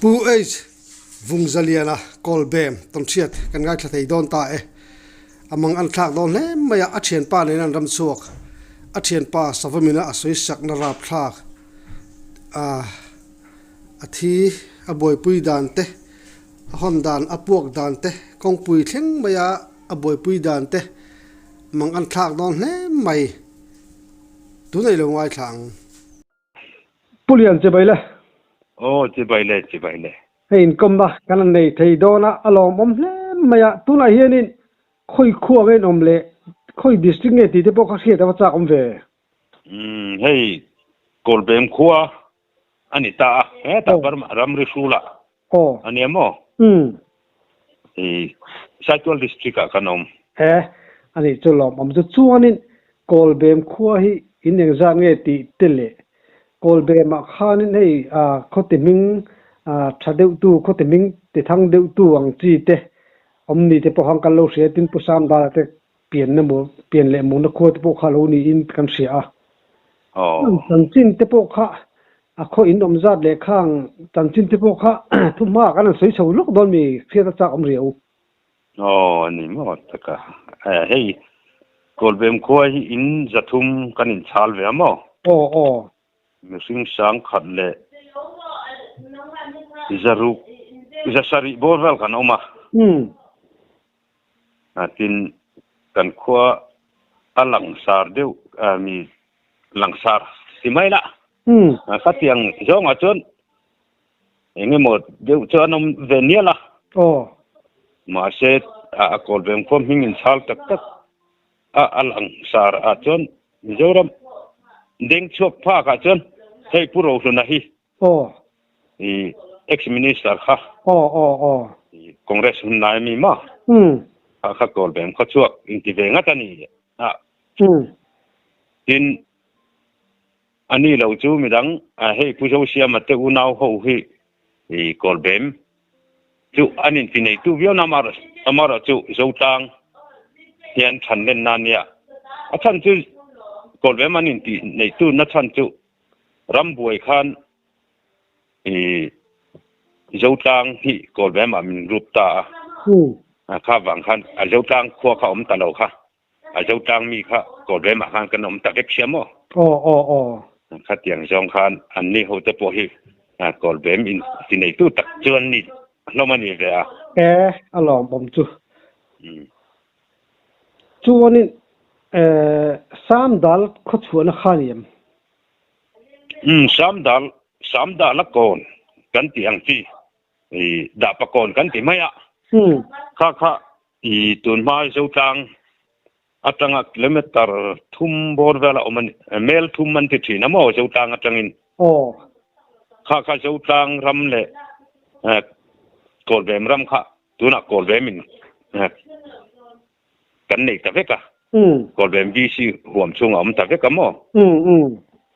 pu age vung zaliana kolbem ton chiat kan ngai thei don ta e among an thak don le maya a thian pa ne an ram chuak a thian pa savamina a soi sak na rap thak a thi a boy pui dan te a hon dan a puak dan te kong pui thleng maya a boy pui dan te mang an thak don le mai tu nei lo ngai thang pulian che baila chi bai le hein kom ba kan nei thei dona alom om hle maya tu na hianin khoi khuwa gen om le khoi district ne ti te po kha sia ta cha om ve hei kolbem khuwa ani ta ta par ram ri sula ani mo Saitwal district ka kanom ani cholom om chu chuanin kolbem khuwa hi in exam nge ti tele kolbem ma khanin hei khotiming thadeu tu khotiming ti thang deu tu ang chi te omni te po hang kan lo sia tin pusam da te pian na mo pian le mo na kho te po kha lo ni in kan sia chan chin te po kha a kho in om zat le khang chan chin te po kha thu ma kan soi chho luk don mi sia ta cha om riu ani mo ta ka hei kolbem kho hi in zathum kan in chal ve mo missing sang khat le Zasari borval kan oma atin kan khua alangsar deu mi langsar simaila khatiang jong a chon enge mod deu chonom veniala ma se a kolbem khom hingin sal tak tak alangsar a chon mizoram deng chop pha ka chon hei puro na hi ex-minister kha congress hunai mi ma kha kolbem kha chuak intive ngatani tin ani lo chu midang hei pujo sia mate unau ho hi kolbem chu anin tinei tu vio amara chu zotang hian thanlen nania achan chu kolbem anin ti nei tu na chan chu rambuai khan zotang hi kolbem amin rupta kha wang khan a zotang kho kha om ta lo kha a zotang mi kha kolbem khan kan om ta vek siamo kha tiang jong khan anni ho te po hi kolbem in tinei tu tak chuan ni no mani ve alom bom chu chuanin sam dal kho chuan khaniam sam dal la kon kan tiang chi da pa kon kan ti maya kha tun mai zotang atanga kilometer thum bor vela oman mel thum man ti thina mo zotang atangin kha zotang ram le kolbem ram kha tuna kolbem in kan nei ta veka kolbem bi si huam chung om ta veka mo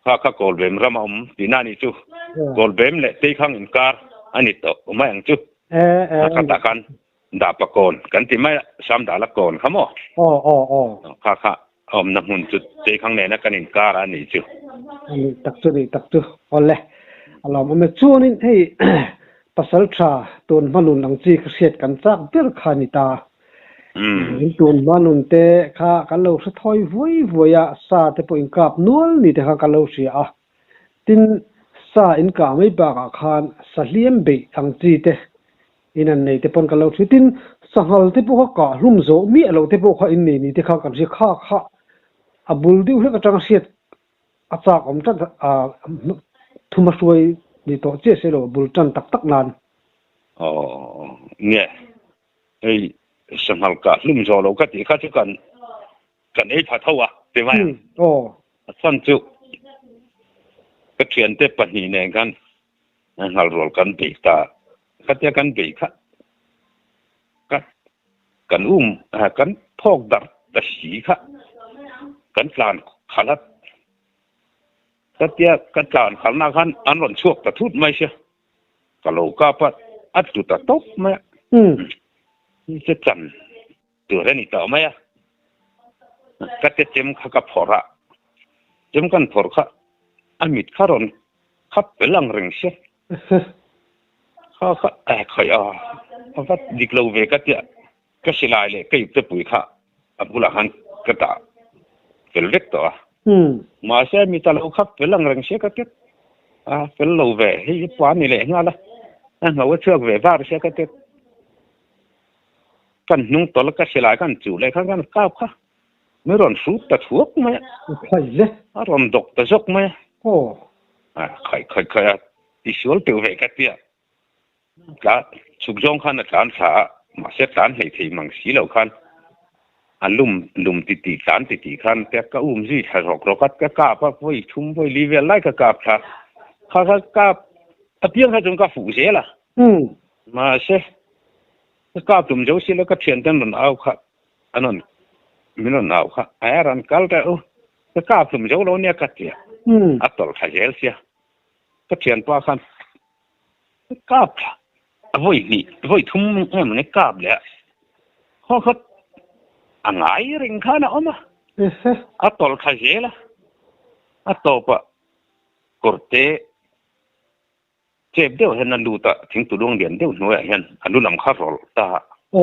kha kolbem ram om tinani chu kolbem le te khang in kar ani to ma ang chu kha kan da pa kon kan ti mai sam da la kon khamo kha om na hun chu te khang ne na kan in kar ani chu ani tak chu ole alom me chuanin hei pasal tha ton manun ang chi khriat kan chak ber khani ta ton manun te kha kan lo sa thoi voya sa te po in kap nual ni te kha kan lo sia tin sa in ka mai ba ka khan sa hliam be ang chi te inan nei te pon kan lo tin sanghal te po ka hlum zo mi lo te po kha in ni te kha kan si kha abul diu he ka tang siat achak om ta thuma suai ni to che se lo bul tan tak nan nge ei sanghal ka hlum zo lo ka ti kha chu kan ei pha thawa te mai san chu ka thian te pani ne kan ngal rol kan ti ta khatia kan be kha kan kan phok dar ta si kha kan plan khalat khatia kan plan khalna khan an ron chuak ta thut mai sia kalo ka pat at tu ta tok ma ni se chan tu re ni ta ma ya kate chem kha ka phora chem kan phor kha amit kharon khap pelang reng sia เขาคอยเขาก็ดิกเราเวก็เดียก็สิลายเลยก็อยู่ที่ปุ๋ยค่ะบุหรี่ก็ตาเป็นเล็กตัวมาเสียมีตะลุครับเป็นหลังเริงเสียก็เดียเป็นเราเวให้ยี่ปานนี่แหละงั้นละเราว่าเชื่อเวบ้าเสียก็เดียกันนุ่งตัวแล้วก็สิลายกันจู่เลยข้างกันก้าวค่ะไม่ร้อนสูดแต่ทั่วไหมใช่เลยร้อนดกแต่จกไหมโอ้ค่อยที่สวนเตียวเวก็เดียก็สุกจงขันการสามาเสียการให้ที่มังสีเหล่าขันลุ่มติการติขันแต่ก็สิถ้ารอกกัดก็กาบว่าไว้ชุ่มไว้รีเวลไล่ก็กาบค่ะข้ากาบเพียงแค่จนก็ฝูเสียละมาเสียกาบตุ่มเจ้าสิแล้วก็เทียนตั้งนนเอาค่ะอันนั้นไม่นนเอาค่ะไอ้รันกัลแต่กาบตุ่มเจ้าเราเนี่ยกัดเสียอัตตลขยเสียก็เทียนป้าขันกาบไว้ทุ่มมันกาบเลยเขาอังไงเรื่องข้านะมาอัตตลขยละอัตตปะกดเตะเจ็บเดียวเห็นนั่นดูตาถึงตัวดวงเดียนเดียวหน่วยเห็นอันดูลำข้ารอตาโอ้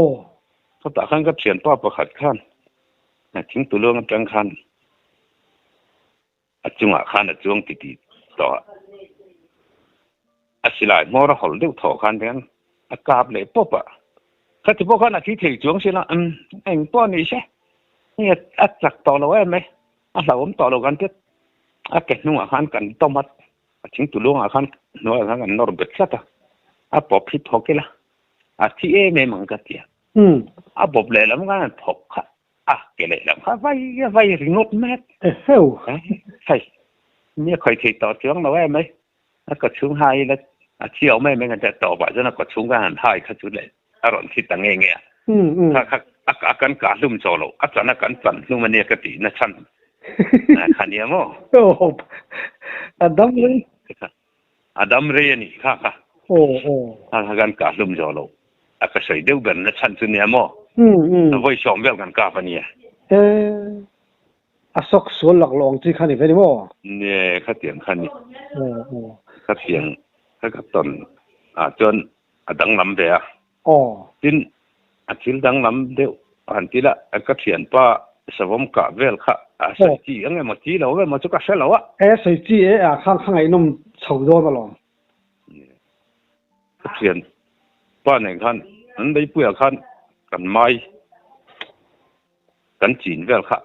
เขาตาขันก็เขียนป้าประขัดขันถึงตัวดวงจังขันจุงขันจุงติดต่อสิลายมอร์หอลเดียวถอขันเดียนอากาศเลยปุ๊บถ้าที่พวกเขาหน้าที่ถือจวงสิละเอ็งป้อนนี่ใช่นี่จักต่อเราไหมเราผมต่อเรากันเด็ดเก็บนุ่งขันกันต้มมัดถึงตัวดวงขันน้อยขันกันนอร์เบ็ดสัตว์ปอบพิษพอกี่ละที่ไม่มังกัดเดียปอบเลยแล้วมันก็พกค่ะเกลี่ยแล้วค่ะไว้ริงนดแม่ใช่เนี่ยคอยถือต่อจวงเราไหมก็ช่วงไฮแล้วเที่ยวไม่กันจะต่อไปจนก็ช่วงกันไฮเขาจุดเลยอารมณ์คิดต่างเงี้ยถ้าอาการการลุ่มโจโลอาจารย์การปั่นลุ่มมันเนี่ยก็ตีนะฉันขันเนี้ยมั้งโอ้อดัมเลยนี่ค่ะโอ้อาการการลุ่มโจโลก็ใส่เดี๋ยวเป็นนะฉันสุดเนี่ยมั้งไว้ชมเวลกันกาปเนี่ยสักส่วนหลักลองที่ขันนี่เป็นมั้งเนี่ยขัดเตียงขันนี่ขัดเตียงขัดตอนจนดังลำเดียจินจินดังลำเดียวอันที่ละก็เขียนป้าสวมกะเวลค่ะใส่จียังไงมาจีเรามาจุกเสเราใส่จีข้างไอ้นุ่มเฉาโดนมาลองก็เขียนป้าหนึ่งขันนั้นได้เปลือกขันกันไม้กันจีนเวลค่ะ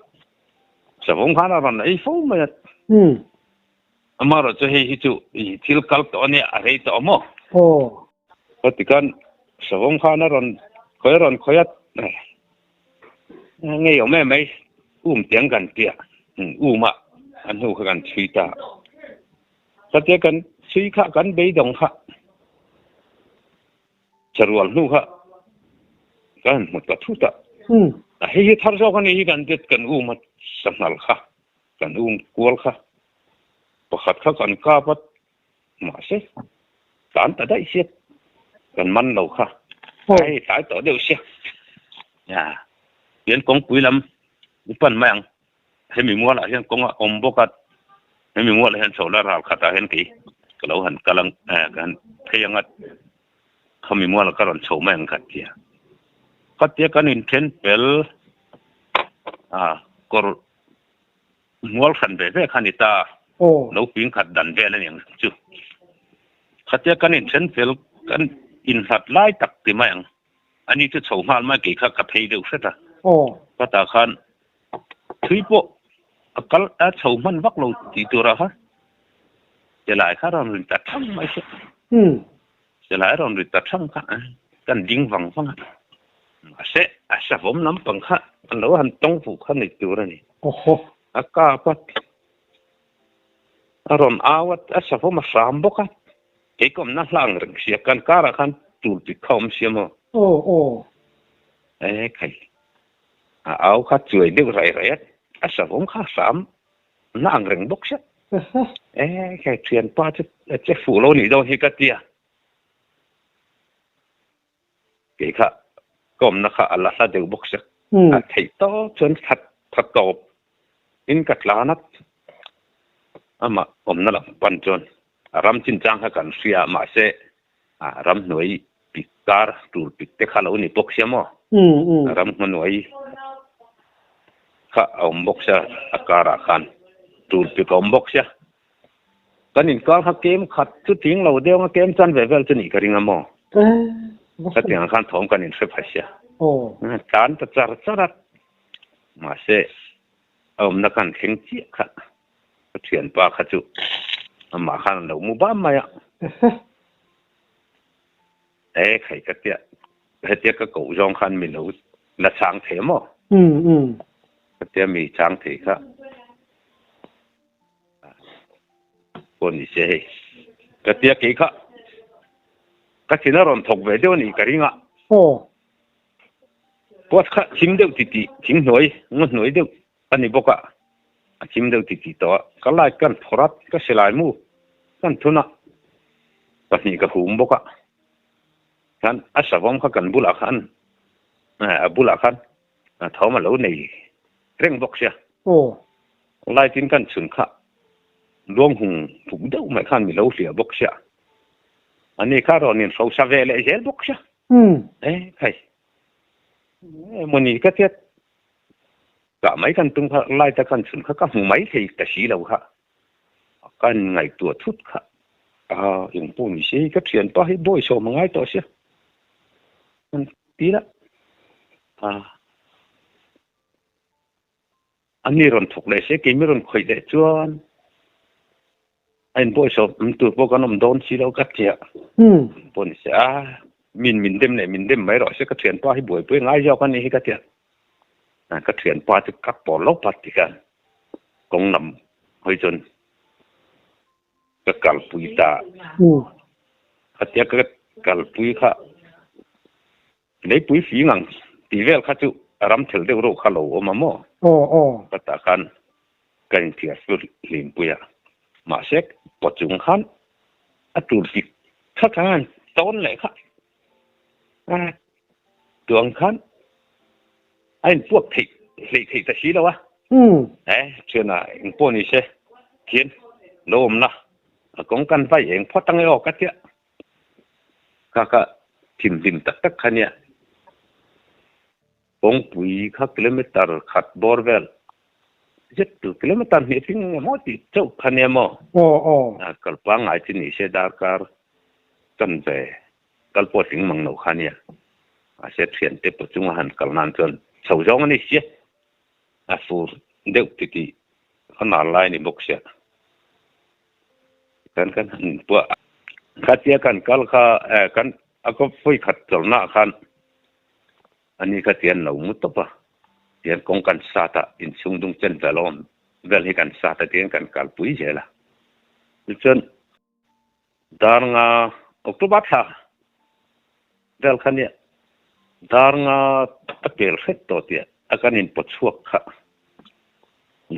สวมขันอะไรไอ้ฟูมันมาเราจะให้จู่ที่เราคัลตัวนี้อะไรตัวมั้งพอติกันสวมขันอะไรคอยไงอยู่แม่ไหมเตียงกันเตี้ยมาอันนู้นกันชี้ตาสักเดียวกันชี้ข้ากันไปดงค่ะจรวดนู้ค่ะกันหมดกระทุ้ตาให้ทาร์จอกันนี่กันเด็ดกันมาสำนักค่ะกันกวลค่ะประคัดค่ะกันก้าปัดมาเสียการตัดได้เสียกันมันเราค่ะให้ตายต่อเดียวเสียเรียนกงปุยลำปั่นแมงให้มีมัวละเห็นกงบกัดให้มีมัวละเห็นโซลาร์ขัดเห็นกี่ก็เราเห็นกำลังกันพยังงัดเขามีมัวละก็รอนโชว์แมงขัดเทียก็เทียกันอินเทนเปลก็มัวขันเบเร่ขันนิตาเราปิ้งขัดดันเบลนี่อย่างจู่ขัดเทียกันอินเทนเปลกันอินหัดไล่ตักติแมงอันนี้จะโชว์มาไม่กี่ข้ากับเพย์เดียวเสร็จก็ตาขันทุยโปก็โชว์มันวักเราตีตัวเราฮะจะหลายข้าเราหรือตัดทั้งไม่ใช่จะหลายเราหรือตัดทั้งกันยิงฝังเสะผมน้ำปังข้าอันเราหันต้องผูกข้าในตัวนี่โอ้โหอากาศอารมณ์อาวัดผมมาสามบกเกี่ยกับนั่งล่างเรื่องเสียกันการะขันจูดติดคอมเสียมั้งใครเอาข้าช่วยเดี๋ยวไรผมข้าสามนั่งเรื่องบกเสียใครเทียนป้าจะฝูเราหนีโดนฮิกาเตียเกี่ยค่ะก้มนะคะอัลลาห์เดี๋ยวบกเสียไถ่โตจนทัดตบอินกัดลานัดมานั่นแหละปันจนรำจินจังให้กันเสียมาเส รำหน่วยปิกการตูปิกเตะข้าเรานี่ปกเสียมั้งรำหน่วยข้าเอาบกเสียอาการขันตูปิกเอาบกเสียกันนี่ก็ข้าเกมขัดจุดทิ้งเราเดียวข้าเกมจันเวลจะนี่กระดิ่งมั้งก็ที่ขันถมกันนี่เสียไปเสียจานตัดจาร์มาเสียเอานักการแข่งจีข้าเทียนปากข้าจุมาขันเรามุบ้ามาอ่ะใครก็เตี้ยก็กูยองขันมีเราละช้างเทมั้งก็เตี้ยมีช้างเทข้าคนนี้เสียก็เตี้ยกี่ข้าก็ที่นั่นรอนถกเวเดียวนี่กระดิ่งอ่ะปวดข้าชิมเดียวติชิมหน่วยงดหน่วยเดียวอันนี้บอกว่าชิมเดียวติตัวก็ไล่กันพรัดก็สลายมูกันทุนอ่ะปัจจุบันก็หุ่มบอกว่ากันอาศัยว่าเขากันบุลาขันบุลาขันเขามาแล้วนี่เร่งบอกเสียไล่กินกันสุนข้าดวงหุ่งถูกเดาไม่ขันมีแล้วเสียบอกเสียอันนี้ข้ารอเนี่ยเขาสเวลเจลบอกเสียใครมันนี่ก็เทียบก็ไม่กันตรงไล่ตะกันสุนข้าก็ไม่ใช่แต่สีเราค่ะกันไงตัวทุดค่ะอย่างพวกนี้สิก็เขียนป้าให้บ่อยโชว์มาง่ายต่อเสียมันดีละอันนี้รอนถูกเลยเสียกินไม่รอนคุยได้จวนไอ้บ่อยโชว์ตัวพวกกันโดนสิเราก็เจียพวกนี้เสียมินเต็มเลยมินเต็มไม่รอเสียก็เขียนป้าให้บ่อยเพื่อง่ายยาวกันนี่ก็เจียก็เขียนป้าจะกักปอลบปฏิกันกงนำให้จนก็กัลปุยตาขัดเยอะก็กัลปุยข้าในปุยฝีงังตีเวลข้าจุรำเถลเดวโรข้าโลมาโม่ก็ตากันเทียสุดลิมปุยมาเช็คปัจจุบันตูดิข้ากันต้นเลยค่ะดวงขันไอ้พวกที่ตะชีแล้ววะเชื่อหน่าพวกนี้เช่เขียนโลมนะกงกันไปเองพอตั้งไอ้ออกกันเถอะก็ทิมตักคันเนี่ยกงปุยข้ากิโลเมตรขัดบอร์เวล7 กิโลเมตรนี่ถึงมอติเจ้าคันเนี่ยมั้งกัลปังไอ้ที่นี่เสดาการกันไปกัลปวดถึงมังโนคันเนี่ยเสียเทียนเตปจุงหันกัลนันจนชาวจงนี่เสียฟูเด็กติขนาดไรนี่บกเสียกันพวกขัดเยกันกัลข้ากันก็ฟุ้ยขัดจนหน้าคันอันนี้ขัดเทียนเรามุตตะเทียนกงกันซาตาอินซุงดุงเจนเวลอมเวลให้กันซาตาเทียนกันกัลปุยเจล่ะจนดาร์งาออกตุบัตฮะเวลคันเนี่ยดาร์งาตะเกียร์เฟตตัวเดียอาการอินปวดช่วงค่ะ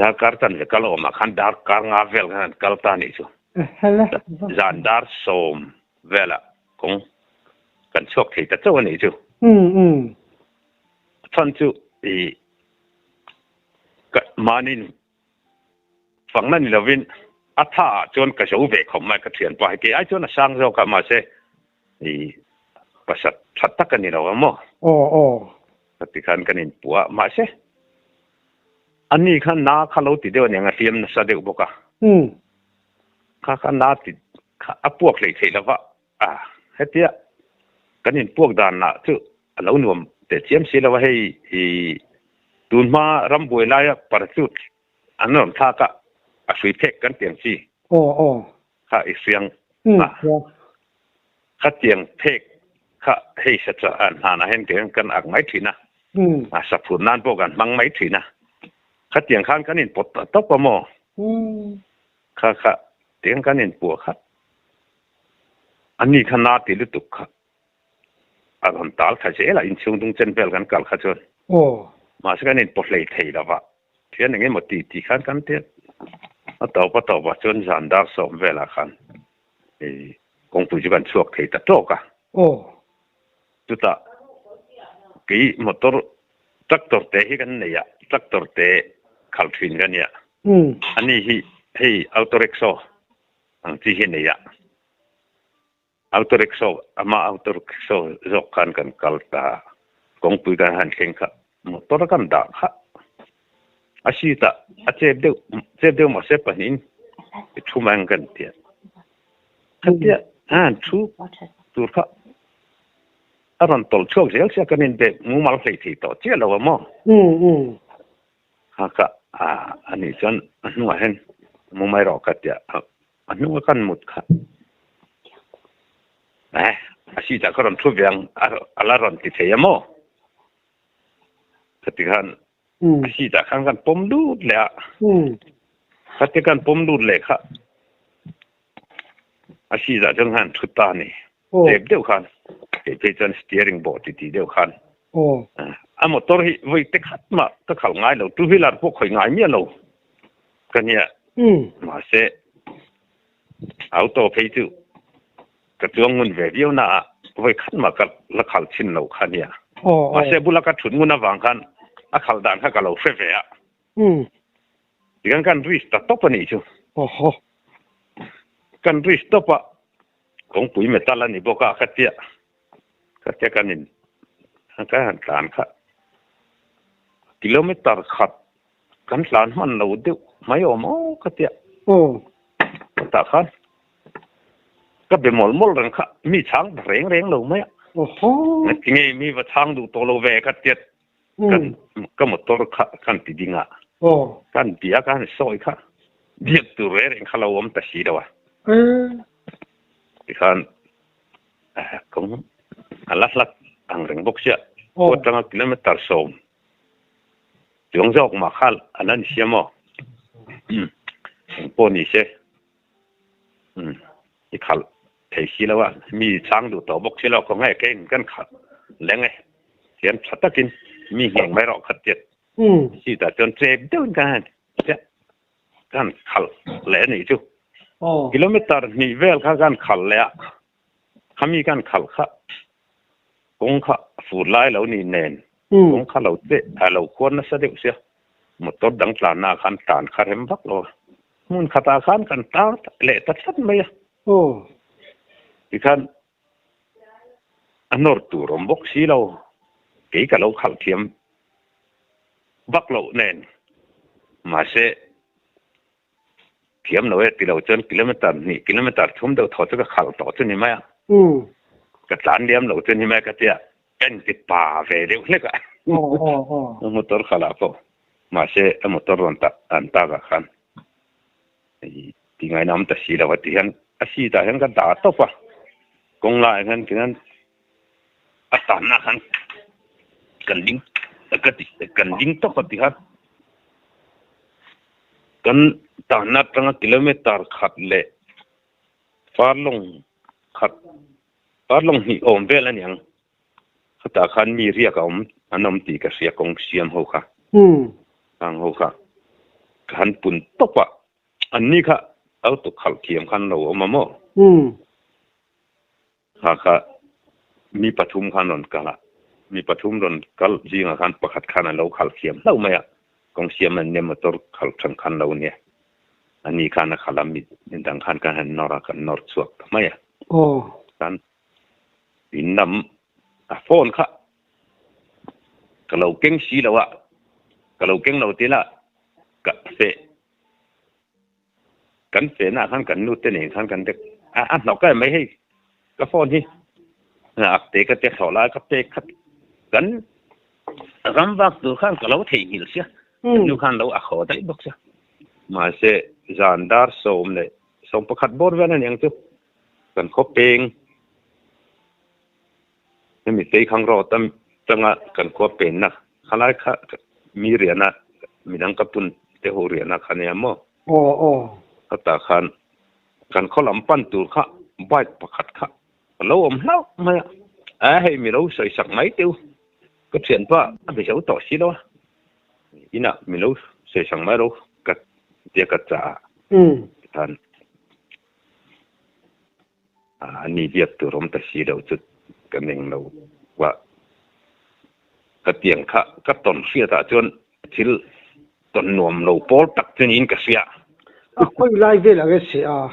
ดาร์การ์ตันเวกลอมาคันดาร์การงาเวลกันกัลตานิจูจานดาร์สมเวลคงกันช่วงที่จะเจ้านี่จูท่านจูก็มานินฝั่งนั้นนี่เราวินอัฐาจนกระโจเบกของมันก็เถียนไปกี่ไอ้จนสร้างเราก็มาเช่ประสัทชัดตะกันนี่เราก็มั่วปฏิคันกันนี่ปัวมาเช่อันนี้ขันน้าข้าเราติดเดียวเนี่ยงเทียมสะเดียวบอกว่าข้าน้าติดพวกเลยแล้วว่าเฮ็ดเดียกันนี่พวกด่านน่ะที่เราหนุ่มแต่เทียมเสียแล้วว่าให้ตูนมารำบวยไล่ประจุดอันนั้นท่าก็สวยเทคกันเตียงซีข้าอีเสียงข้าเตียงเทคข้าให้ชัดจะหาเห็นเตียงกันอักไม่ถีนะสับผุนนั่นพวกกันมังไม่ถีนะข้าเตียงข้างกันนี่ปวดตบปมข้าเตียงกันนี่ปวดครับอันนี้ขนาดที่ลุตุกครับอันนั้นตาลข้าเจล่ะอินช่วงตรงเจนเบลกันกัลข้าจนมาสักนิดปวดเลยทีแล้วว่าเทียนอย่างเงี้ยหมดตีขันกันเทียนต่อว่าจนจานดาร์สมเวลาขันคงปุจจุบันช่วงที่ตะโจกะจุดตะกี่มอเตอร์จักรตัวเตะกันเนี่ยจักรตัวเตะขับฟินกันเนี่ยอันนี้ให้อัลโตเร็กโซอันที่เห็นเนี่ย autorikso ama autorikso zokkan kan kalta kong puikan han kengka motor kan da kha asita achebdeu ma sepanin thumang kan tia katia han thu turkha aron tol chok jel sia kanin be mu mal sei thi to che lo mo haka ani chan anu hen mu mai ro katia anu kan mut kha asita karon thu biang alaron ti theyamo katikan asita kan pom du le katikan pom du le kha asita jang han thuta ni deb deu khan te jan steering board ti deu khan a motor hi voi te khat ma ta khal ngai lo two wheeler po khoi ngai mi lo kania ma se auto phei tu ka chuang ngun ve viu na voi khat ma ka la khal chin lo khania ma se bula ka thun nguna wang khan a khal dan kha ka lo fe ve a digan kan ri sta top ni chu kan ri stop a kong pui metal ani boka khatia kanin ka han tlan kha kilometer khat kan tlan man lo de mai om katia ta khan ka be mol ran kha mi chang reng lo mai ngi mi wa chang du to lo ve katia kan ka motor kha kan ti dinga kan bia kan soi kha diet tu reng kha lo om ta si dawa kan cũng lát ang reng bốc xia có trăm kilometer sông tiếng dọc mà khal anh ăn xia mò bố ni xe cái khal thấy xí là wa mi sang đủ tàu bốc xia là có ngay cái khal lẽ ngay hiện thật tất nhiên mi hiện mấy rọ khát chết xí ta chân treo đơn gan gan khal lẽ này chứ kilometer ni vel kha gan khal lẽ kami kan khal kha kong kha fu lai lo ni nen kong kha lo te lo kon na sa deu sia motor dang tlan na khan tan kha rem bak lo mun khata khan kan ta le ta sat mai kan anor tu rom bok si lo ke ka lo khal thiam bak lo nen ma se thiam lo e ti lo chen kilometer thum deu tho cha khal to chu ni mai cái tán điểm đầu tiên mà cái tiệt cái bà về đều hết cả motor khala po mà sẽ motor ron ta cả khan thì ngày năm ta xí là vậy thì hắn xí ta hắn cái đá tốt quá công lại hắn cái hắn tán na hắn cần dính tốt quá thì hắn cần tán na trong kilometer khát lệ phá lông khát Parlong hi om bela nyang khata khan mi ria ka anom ti ka sia kong siam ho kha ang ho kha khan pun topa anni kha auto khal thiam khan lo mamo kha mi pathum khan ron kala mi pathum ron kal jinga khan pakhat khan lo khal thiam lo maya kong siam an ne motor khal thang khan lo ne ani khan khalam mi dang khan kan nora kan nor chuak maya kan in nằm phone khá cái lầu kinh xí là vậy cái lầu kinh đầu tiên là cà phê cắn phê na khăn cắn nút tên này khăn cắn được ăn nó cái mấy hay cái phone hi tế cái tế sổ la cái tế khát cắn gắm vác từ khăn cái lầu thị hiểu xí như khăn lầu khó đấy bốc xí mà sẽ dàn đar sôm này sôm bốc khát bột với nó nhang chứ cần khó peng mi tei khang ro tam changa kan ko pen na khalai kha mi riana mi dang kapun te ho riana khania mo ta khan kan kholam pan tur kha bai pakhat kha lo om lau ma hei mi lo sai sak mai tiu ko thian pa be jau to si lo ina mi lo sai sang mai lo ka te ka cha tan ani viet tu rom ta si lo chu cái mình lâu và cái tiền khá cái tuần xưa ta chọn chỉ tuần nuông lâu bol tắc cho nên cái xưa quay lại về là cái xưa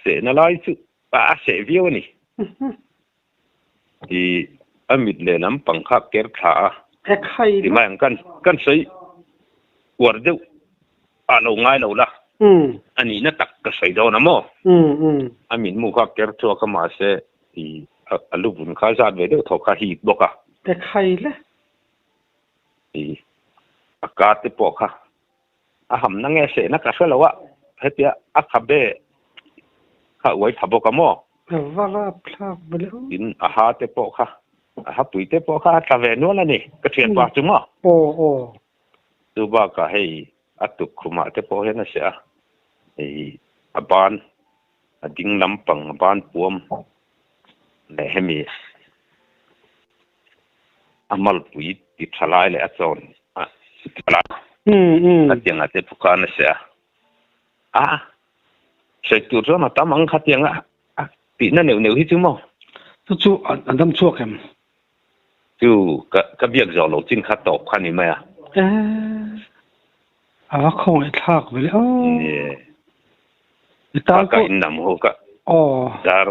xưa nó lại chứ pa se viu ni i amit le lam pang kha ker tha khai ti mang kan sei war deu alo ngai lo la ani na tak ka sei do na mo amin mu kha ker chu ka ma se i alu bun kha za ve deu tho kha hi boka khai le i aka te po kha a ham na nge se na ka se lo wa hetia a khabe kha wai thabo ka mo va phla bele in a ha te po kha a ha pui te po kha ta ve no la ni ka thian pa chu mo tu ba ka hei atuk khuma te po he na sia ei aban ading lampang aban puam le hemi amal pui ti thalai le achon a thala atianga te pukana sia sai tu ro na tamang khatianga ti na neu hi chu mo chu andam chuak em chu ka biak zo lo chin kha to khani ma à không ai thắc vậy ô ta ka in nam ho ka dar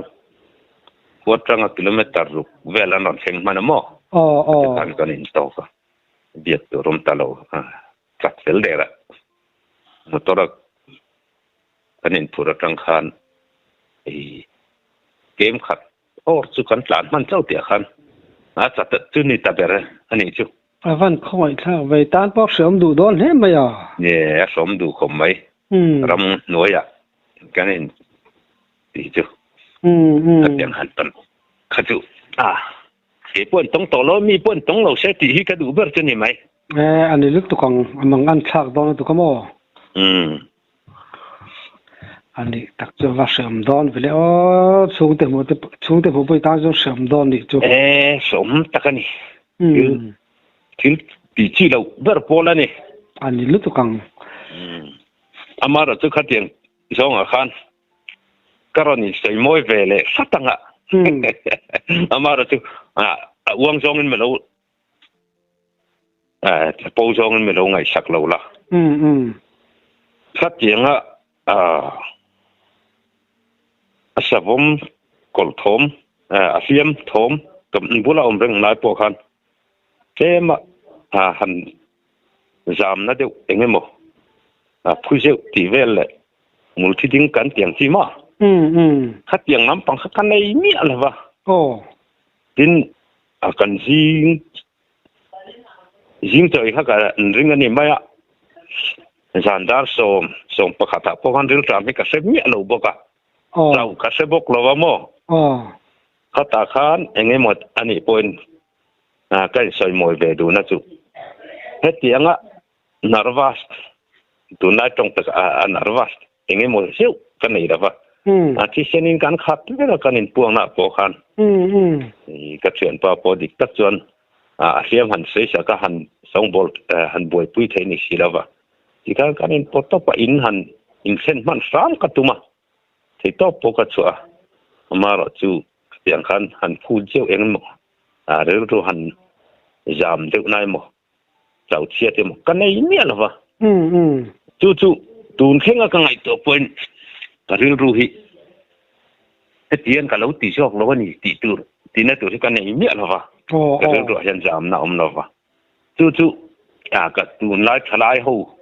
4 kilometer ru vela non seng mana mo tan kan in to ka biak to rom talo kat sel dera motora kanin pura tang khan game khat or chu kan tlan man chau tia khan chat chu ni ta bere ani chu văn không ai thắc vậy tan bóc sớm đủ đón hết mày à nè sớm đủ không mấy ram nói à cái này thì chứ tiếng Hàn Tân khá chú cái buồn tông tổ lo mi buồn tông lâu sẽ thì cái đủ bớt cho你mấy anh ấy lúc tụi con mang ăn thắc đón tụi con mò anh ấy đặt cho vào sớm đón vậy xuống từ một buổi tan cho sớm đón đi chú sớm tắc anh til ti chi lo ber pola ni ani lu tu kang amara chu khatien zonga khan karoni sei moi vele satanga amara chu wang zong in melo po zong in melo ngai sak lo la khatianga asavom kol thom asiam thom kam bula omreng lai po khan thế mà hành giảm nó đều anh em phu diệu thì về lại một khi tiếng cắn tiếng gì mà hát tiếng lắm bằng hát cái này nhẹ là va tin cần riêng trời hát cái riêng anh em mà dàn dar som bậc hạt bậc han riêng trạm cái sẽ nhẹ lâu bậc lâu cái sẽ bậc lâu mà hát ta khan anh em một anh ấy point cái soi mồi về đủ nó chụp hết tiếng nervous đủ nãy trong cái nervous anh em một xíu cái này là vậy thì xem những cái khác cái là cái những buông nạp bộ khan cái chuyện bao bao đi tất chân xem hẳn sẽ cái hẳn sống bol hẳn buổi buổi thế này xí là vậy thì cái những bộ top in hẳn in sen man sáng cái tuma thì top bộ cái chỗ mà rồi chú tiếng khan hẳn phu chiếu anh một rồi hẳn giảm được này một cháu chia thì một cái này nhẹ là vậy chú tuôn khen cái ngày tổ point cái rồi hi cái tiền cái lâu tỷ số lâu này tỷ tu tỷ này tu cái này nhẹ là vậy cái rồi hiện giảm nào là vậy chú cái tuôn lại thay lại hậu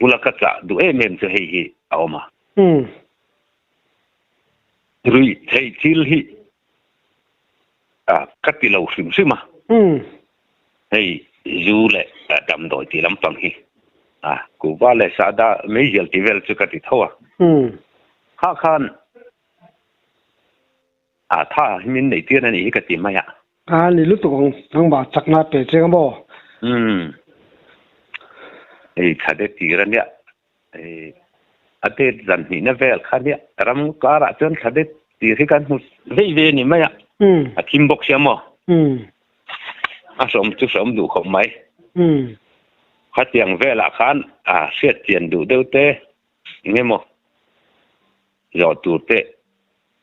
bula cái cả đủ em sẽ hi ao mà rồi thấy chill hi cắt đi lâu xíu xíu mà hey du lệ đầm đồi thì lắm bằng hi cú va lệ sa đa mấy giờ thì về cho cái thì thôi ha khan tha mình này tiền này cái gì mà ya ni lúc tụi con thằng bà chắc na pe chơi cái bò hey khá đấy thì ra nhá ate dần thì nó về khá nhá ram cả ra chân khá đấy thì cái căn về này mà ya kim bốc xem mà sống đủ không mấy phát tiền về là khán xét tiền đủ đâu tê nghe mà giàu đủ tê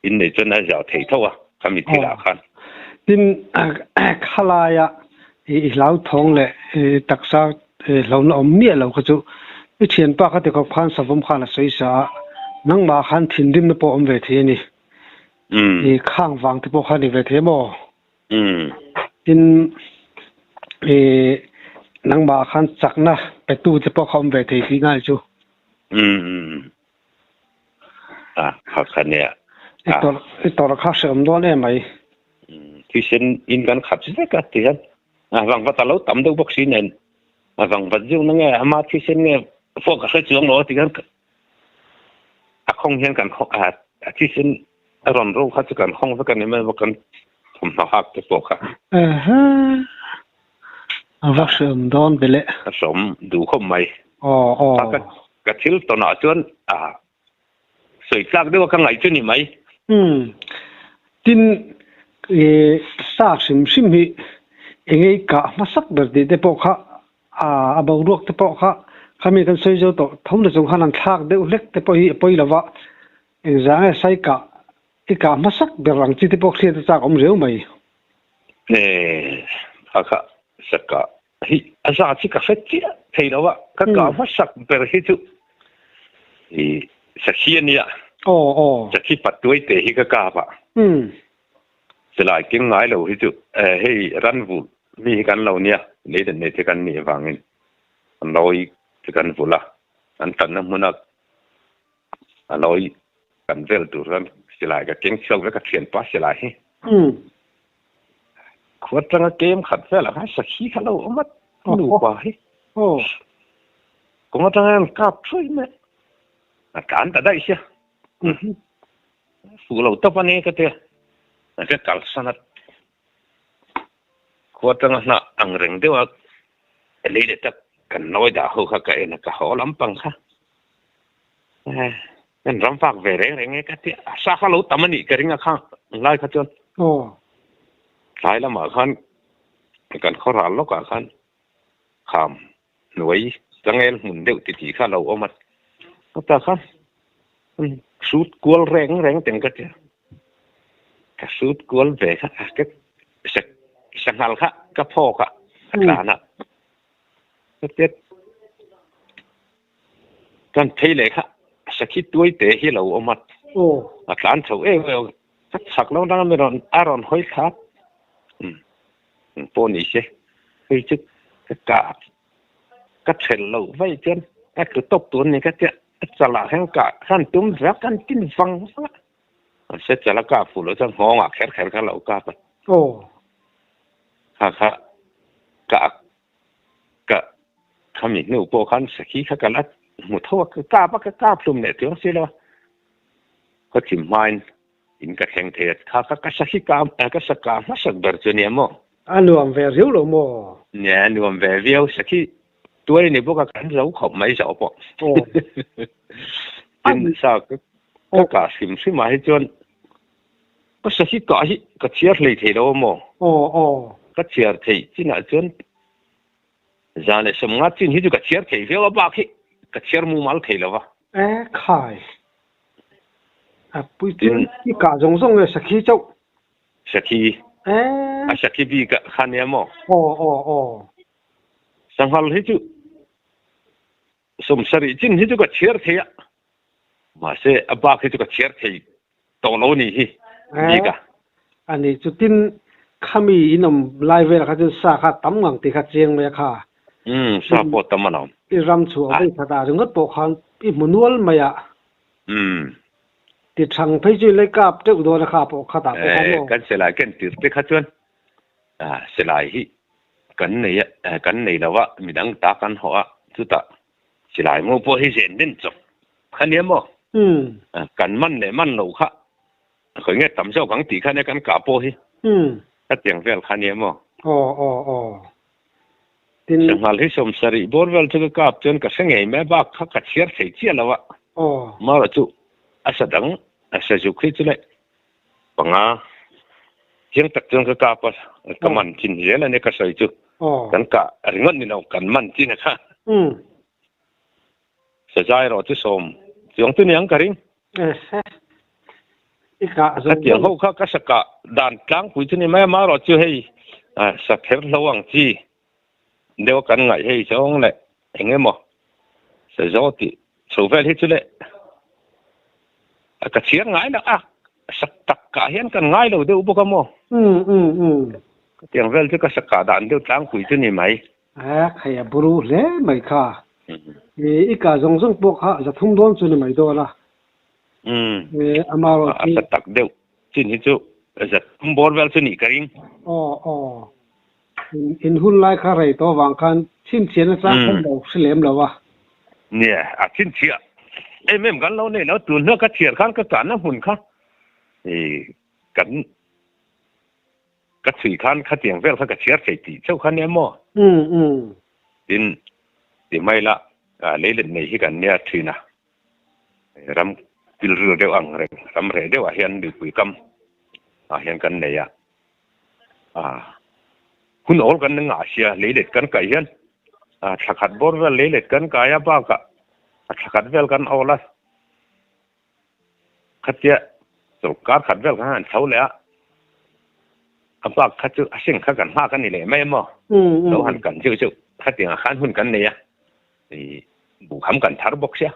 in này chân là giàu thấy thôi không bị thì là khán tin khá là lão thong lệ đặc sắc lão nó mía lão cái chỗ cái tiền bạc cái có khán sản phẩm khán là xây xả nang mà khán thiên đêm nó bỏ về thế này i khang wang te po khani ve the mo tin nang ba khan chakna pe tu te po khom ve the hi ngai chu kha khania tor kha sem do ne mai thì xin in gan khắp hết cả tiền vàng vật talo tắm đâu bác sĩ này vàng vật dùng nó nghe mà thì xin nghe phô cả cái trường đó thì gan không hiệnกันที่xin rอนรู้เขาจะกันห้องสักกันนี่ไม่ว่ากันผมหักจะบอกวักเสริมดอนไปเลยสมดูเข้าไม่กระชิลตัวหนาจนสวยจักด้วยว่าข้างไหนจนนี่ไหมจินซากซิมฮีเองไอ้กะมาสักแบบนี้แต่พวกเขาบางรวกแต่พวกเขามีกันสวยๆตัวทั้งหมดสงครามทากเด็กเล็กแต่พออีละวะเองจะให้ใส่กะไอ้กะมาสักแบบหลังที่พวกเสียจากอมเร็วไหมค่ะสักกะอาจารย์ที่กาเฟ่ที่เที่ยวว่าก็กะมาสักแบบที่จุสักเชียนี่จะที่ปัดด้วยเตะที่ก็กะปะสลายกิ้งไงเราที่จุให้รันบุมีกันเราเนี่ยนี่แต่ในที่กันนี่ฟังนี่เราที่กันบุละอันตันน้ำมันเรากันเวลดูรันสลายกับกิ้งเชี่ยวแล้วก็เขียนป้าสลายขวดจังเกมขัดเวลาให้สักขี้เขาเราเอามาดูกว่าก็มาจังกลับช่วยไหมการแต่ได้เชียฟูเราตัวนี้ก็เถอะก็กัลสันขวดจังน่ะอังเริงเดียวเลยเด็กกันน้อยด่าเขาข้ากันนะก็เขาลำปังค่ะนั่นรำฟังเวรเร่งก็เถอะสักเขาเราตำมันนี่ก็ริงข้างไล่ขจรไล่ละมาขันกันเขาร้านล็อกขันขามหน่วยจังเงลหมุนเดียวตีข้าเราเอามาก็ตาขันสูดกวลแรงเต็มกันเถอะก็สูดกวลเวค่ะก็สังหารค่ะก็พ่อค่ะหลานอ่ะก็เจ็ดกันเทเลยค่ะสักคิดด้วยเตะที่เราเอามาหลานเขาสักแล้วนั่งไม่รอนอารอนห้อยขาดพวกนี้ใช่เฮ้ยจุดก็เฉลเราไว้จนก็คือตบตัวนี้ก็จะละแห่งกะขั้นตุ้มรักกันกินฟังเสร็จจะละกาฟูแล้วจะงอแขนกันเรากาไปค่ะกะขมิ้นหนูโปคันสักทีค่ะกันละหมดทั่วก็กาพลุมเนี่ยถึงสิแล้วก็ถิ่มมันอินกับแข่งเทศค่ะก็สักทีก็สักกามาสักเบอร์จเนี่ยมั้งรวมเวริวหรือมั้งเนี่ยรวมเวริวสักทีตัวนี้พวกกันเราขบไม่ชอบปะจินซากก็กาสิมมาให้จนก็สักทีก็เชียร์เลยเทเรามั้งก็เชียร์เทจิน่าจนจานเนี่ยสมงัดจินที่จะก็เชียร์เทเฟียวบ้าขี้ก็เชียร์มูมาลเทแล้ววะใครปุ้ยจินที่กาจงเลยสักทีเจ้าสักทีสักทีบีก็ขันเนี่ยมั้งสังหารที่จุสมศรีจินที่จุก็เชียร์เทียมาเสอบ้าที่จุก็เชียร์เทียตรงโน้นนี่บีก็อันนี้จุดที่ข้ามีอินอมไลเวลเขาจะสาขาตั้มหวังตีขัดเจียงไหมค่ะสาปตั้มมันอีรำชัวไปขัดอะไรงั้นปกขันอีมุนวลไหมติดช่างไปจุเลยกับเจ้าอุดรนะครับปกขัดปกขันกันเสลายกันติดไปขัดจวนเสลายที่กันนี่แล้วว่ามีดังตากันหัวสุดท้ายสลายมั่วพอให้เส้นดินจบขันนี้มั้งกันมันเนี่ยมันหนูค่ะเคยเงี้ยทำเจ้าขังตีขันนี้กันกาโป้ที่ก็เตียงเวลขันนี้มั้งสังหารที่สมศรีบอลเวลจะกาบจนกับเสียงแม่บ้าเขากัดเชียร์ใส่เจียแล้ววะมาแล้วจู่อาศัยดังอาศัยจุกขึ้นเลยปังยังตักจนกาบก็มันจินเยอะแล้วเนี่ยก็ใส่จู่กันกะอะไรเงี้ยนี่เรากันมันจินนะคะเสียใจเราที่สมยงตัวนี้ยังกระริงก็เดี๋ยวเขาก็สักกะด่านกลางคุยที่นี่แม่มาเราจะให้สักแค่ระวังที่เดี๋ยวกันไงให้ช่องเลยเห็นไหมมั้งเสียใจที่สุดท้ายที่สุดเลยก็เชียงไงนะสักตัก cả hiến cần ngay đầu đâu bố cái mò tiếng vel chứ cái sắc cả đàn đâu trắng quỷ chứ này mày khai buru lẽ mày kha ít cả dòng dòng bốc haจะทุ่มด้วนจุนmày đó là amaro thì tắc đâu chứ này chúจะทุ่มบอลเวลchứ này cái ring in hun lai kha rei to wang khan chin chen na sa khom lo slem lo wa nè chin chia em gan lâu này nó tuần nữa cái chuyện khăn cái cản nó hun khăn thì cắn cái suy khăn cái tiếng vel cái chuyện cái gì châu khăn em mò tin thì may là lấy lên này cái này thì na ram pil rửa đều ăn rồi ram rẻ đều hiện được quý cam hiện cái nàyคุณโอกันนึงอาเซียเลยเด็ดกันไก่ยันสักขัดบอลว่าเลยเด็ดกันไก่บ้างกะสักขัดเวลกันเอาละขัดเจ้าสุกการขัดเวลกันหันเท่าเลยอ่ะบ้างขัดจุเสิ่งขัดกันห้ากันนี่แหละไม่หม้อเราหันกันจุขัดเตียงขันหุ่นกันเนี่ยนี่บุกขำกันทาร์บกเสีย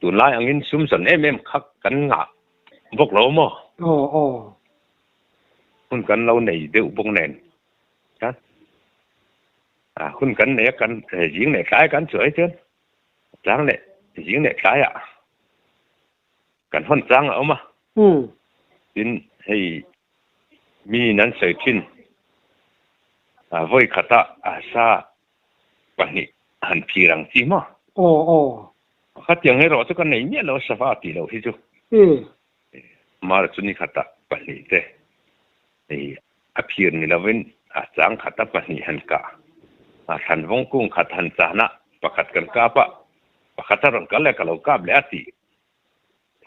ตุนไล่อังอินซุ่มสนขัดกันงาบกเราหม้อหุ่นกันเราในเดือดบงแนนคุณกันเนี่ยกันยิงเนี่ยคล้ายกันสวยเช่นจังเนี่ยยิงเนี่ยคล้ายกันหุ่นจังเอามาดินให้มีนั้นเสยทิ้นไว้ขัดซาวันนี้หันพีรังจีมาขัดยังให้รอสักกันเนี่ยเราสภาพตีเราที่จุมาจุนี่ขัดวันนี้เด้พีรนี่เราเว้นจังขัดวันนี้หันกาทันวงกุ้งขัดทันจานะประคัดกันกาปะประคัดรังกันแล้วก็เรากาบแล้วตี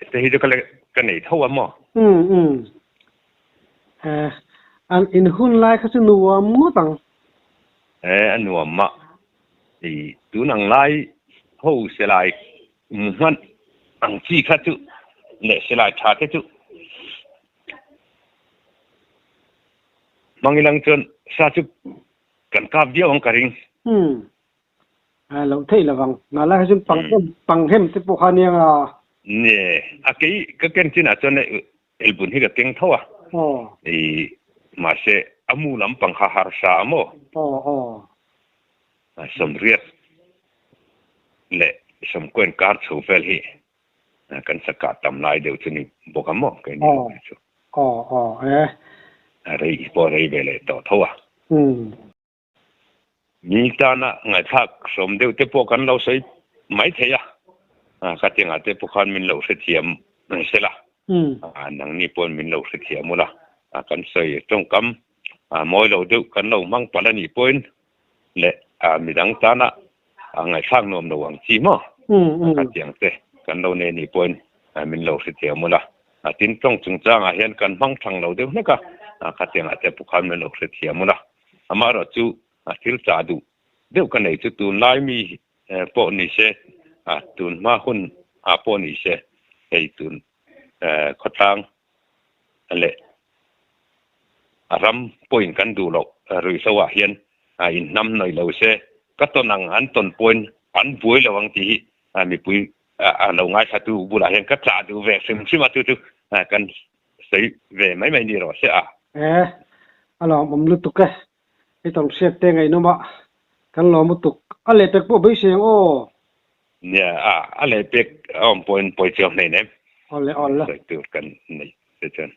แต่ที่จะกันไหนเท่าว่ามั้งอันอินหุ่นไล่เขาจะนัวมั่วตังอันนัวมะดูนังไล่หูเสียไล่มันอังจีขัดจุเนี่ยเสียไล่ชาติจุมังอีหลังจนซาจุกันกาบเดียวของกระริงเราเที่ยววังนั่นแหละจึงปังเข้มที่พวกเขาเนี่ยเนี่ยกี้ก็เก่งจริงนะจนเนี่ยเอลบุญที่ก็เก่งเท่ามาเสอามูลำปังหาหาสามสมเรียดและสมควรการสูบเฟลฮีกันสกัดทำลายเดี๋ยวจะนี่บอกกันมั้งกันนี่อะไรพออะไรไปเลยต่อเท่ามีตานะไงทักสมเดียวที่พวกกันเราใช้ไม่เทียก็จริงอาจจะพวกกันมีเราเทียมนั่นใช่ละนังนี่ปนมีเราเทียมมั้งละกันใส่จงกำมอยเราเดียวกันเรามั่งปนนี่ปนและมีดังตานะไงทักนวมระวังจีมั้งก็จริงเตะกันเราเนี่ยนี่ปนมีเราเทียมมั้งละทิ้งตรงจงจ้างเห็นกันมั่งทางเราเดียวนี่ก็จริงอาจจะพวกกันมีเราเทียมมั้งละมาเราจูทิลจาดูเดี๋ยวกันไหนจะตูนไล่มีปอนิเชตูนมาหุ่นปอนิเชไอตูนขดทางอะไรรำป่วยกันดูหรอกหรือสว่าเห็นอินน้ำหน่อยเราเชก็ต้นนังอันต้นป่วยอันป่วยระวังทีมีป่วยเราง่ายสัตว์บุหรี่เห็นก็จาดูแหวกซึมซึมมาตัวกันใส่แหวไม่ดีหรอกเสียalorsผมรู้ตุกไอ้ต้องเสียบเตงไงนู้มะกันเรามุตุกอะไรเป็กพวกไม่เสียงโอ้เนี่ยอะไรเป็กปอยเจียวไหนเนี่ยอ๋อเลยตื่นกันนี่เช่น